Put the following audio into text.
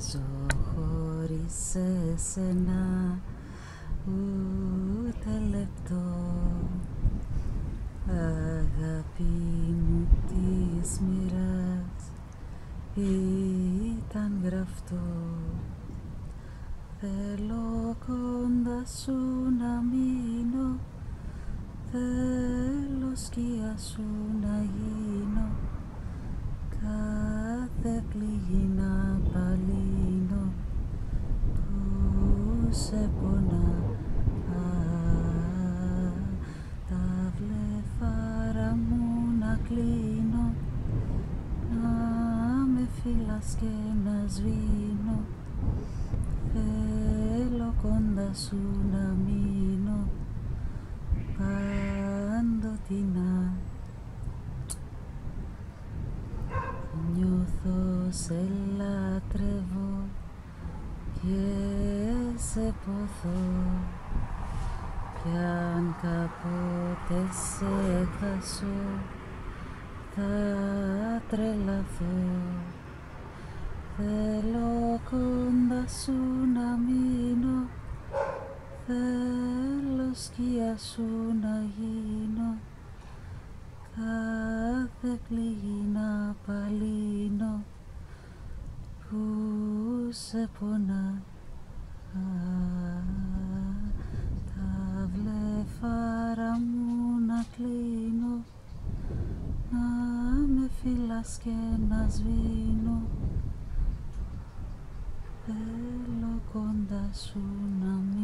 ζω χωρίς εσένα ούτε λεπτό. Αγάπη μου της μοίρας ήταν γραφτό. Θέλω κοντά σου να μείνω, θέλω σκιά σου να γίνω, κάθε πληγή να παλύνω που σε πονά. Τα βλεφάρα μου να κλείνω, να με φυλάς και να σβήνω, θέλω κοντά σου να μείνω παντοτινά. Νιώθω σε λατρεύω και σε ποθώ, κι αν κάποτε σε χάσω θα τρελαθώ. Θέλω κοντά σου να μείνω, θέλω σκιά σου να γίνω, κάθε πληγή να παλύνω που σε πονά. Τα βλεφάρα μου να κλείνω, να με φυλάς και να σβήνω, θέλω κοντά σου να μείνω.